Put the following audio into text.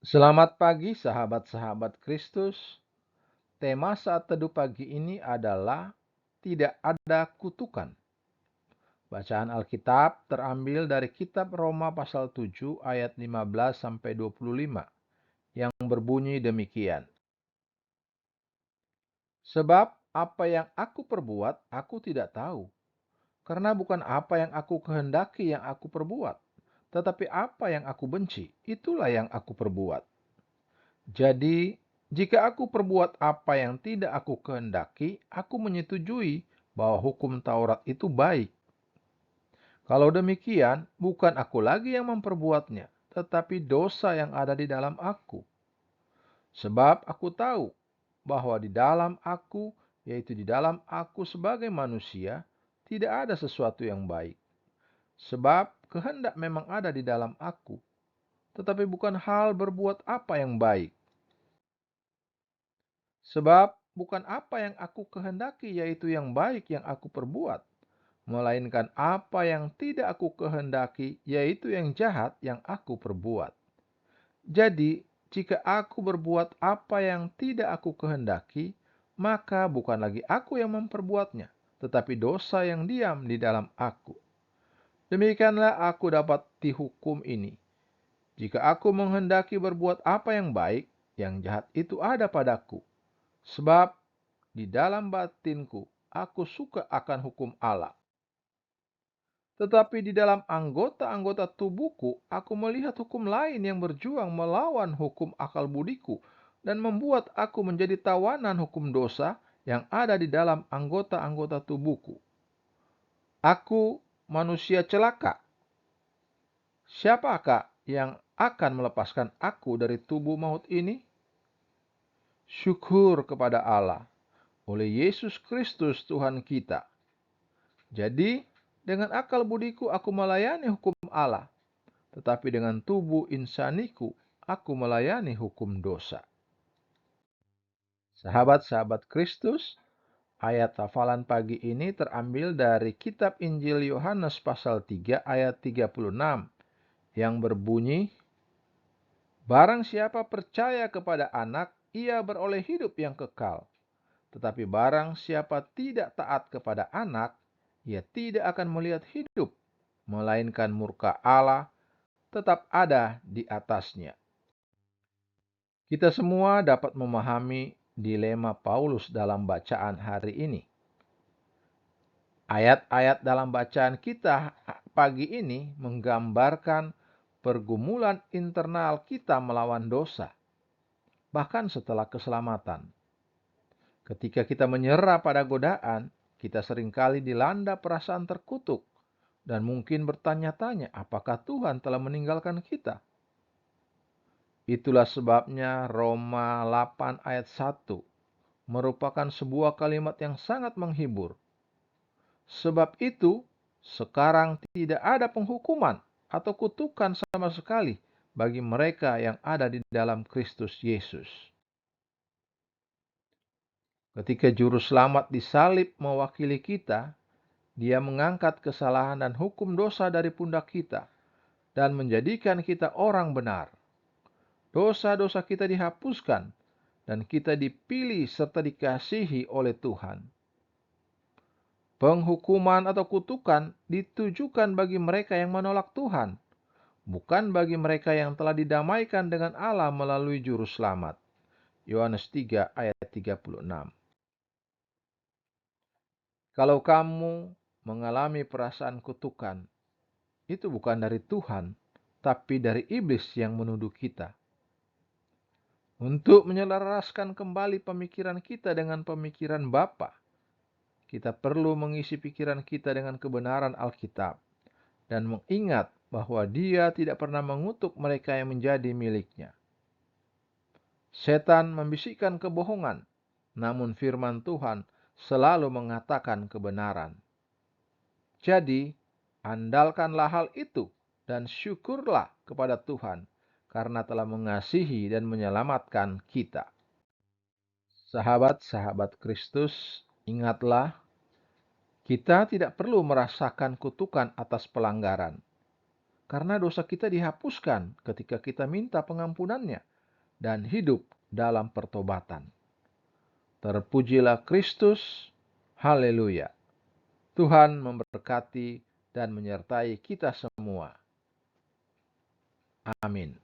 Selamat pagi sahabat-sahabat Kristus. Tema saat teduh pagi ini adalah tidak ada kutukan. Bacaan Alkitab terambil dari kitab Roma pasal 7 ayat 15 sampai 25 yang berbunyi demikian. Sebab apa yang aku perbuat aku tidak tahu, karena bukan apa yang aku kehendaki yang aku perbuat, tetapi apa yang aku benci, itulah yang aku perbuat. Jadi, jika aku perbuat apa yang tidak aku kehendaki, aku menyetujui bahwa hukum Taurat itu baik. Kalau demikian, bukan aku lagi yang memperbuatnya, tetapi dosa yang ada di dalam aku. Sebab aku tahu bahwa di dalam aku, yaitu di dalam aku sebagai manusia, tidak ada sesuatu yang baik. Sebab kehendak memang ada di dalam aku, tetapi bukan hal berbuat apa yang baik. Sebab bukan apa yang aku kehendaki yaitu yang baik yang aku perbuat, melainkan apa yang tidak aku kehendaki yaitu yang jahat yang aku perbuat. Jadi, jika aku berbuat apa yang tidak aku kehendaki, maka bukan lagi aku yang memperbuatnya, tetapi dosa yang diam di dalam aku. Demikianlah aku dapat dihukum ini. Jika aku menghendaki berbuat apa yang baik, yang jahat itu ada padaku. Sebab di dalam batinku, aku suka akan hukum Allah. Tetapi di dalam anggota-anggota tubuhku, aku melihat hukum lain yang berjuang melawan hukum akal budiku dan membuat aku menjadi tawanan hukum dosa yang ada di dalam anggota-anggota tubuhku. Aku manusia celaka. Siapakah yang akan melepaskan aku dari tubuh maut ini? Syukur kepada Allah oleh Yesus Kristus Tuhan kita. Jadi, dengan akal budiku aku melayani hukum Allah, tetapi dengan tubuh insaniku aku melayani hukum dosa. Sahabat-sahabat Kristus, ayat hafalan pagi ini terambil dari kitab Injil Yohanes pasal 3 ayat 36 yang berbunyi, "Barang siapa percaya kepada Anak, ia beroleh hidup yang kekal. Tetapi barang siapa tidak taat kepada Anak, ia tidak akan melihat hidup, melainkan murka Allah tetap ada di atasnya." Kita semua dapat memahami dilema Paulus dalam bacaan hari ini. Ayat-ayat dalam bacaan kita pagi ini menggambarkan pergumulan internal kita melawan dosa, bahkan setelah keselamatan. Ketika kita menyerah pada godaan, kita seringkali dilanda perasaan terkutuk dan mungkin bertanya-tanya apakah Tuhan telah meninggalkan kita. Itulah sebabnya Roma 8 ayat 1 merupakan sebuah kalimat yang sangat menghibur. Sebab itu, sekarang tidak ada penghukuman atau kutukan sama sekali bagi mereka yang ada di dalam Kristus Yesus. Ketika juru selamat disalib mewakili kita, dia mengangkat kesalahan dan hukum dosa dari pundak kita dan menjadikan kita orang benar. Dosa-dosa kita dihapuskan dan kita dipilih serta dikasihi oleh Tuhan. Penghukuman atau kutukan ditujukan bagi mereka yang menolak Tuhan, bukan bagi mereka yang telah didamaikan dengan Allah melalui juru selamat. Yohanes 3 ayat 36. Kalau kamu mengalami perasaan kutukan, itu bukan dari Tuhan, tapi dari iblis yang menuduh kita. Untuk menyelaraskan kembali pemikiran kita dengan pemikiran Bapa, kita perlu mengisi pikiran kita dengan kebenaran Alkitab dan mengingat bahwa Dia tidak pernah mengutuk mereka yang menjadi miliknya. Setan membisikkan kebohongan, namun firman Tuhan selalu mengatakan kebenaran. Jadi, andalkanlah hal itu dan syukurlah kepada Tuhan karena telah mengasihi dan menyelamatkan kita. Sahabat-sahabat Kristus, ingatlah, kita tidak perlu merasakan kutukan atas pelanggaran, karena dosa kita dihapuskan ketika kita minta pengampunannya dan hidup dalam pertobatan. Terpujilah Kristus. Haleluya. Tuhan memberkati dan menyertai kita semua. Amin.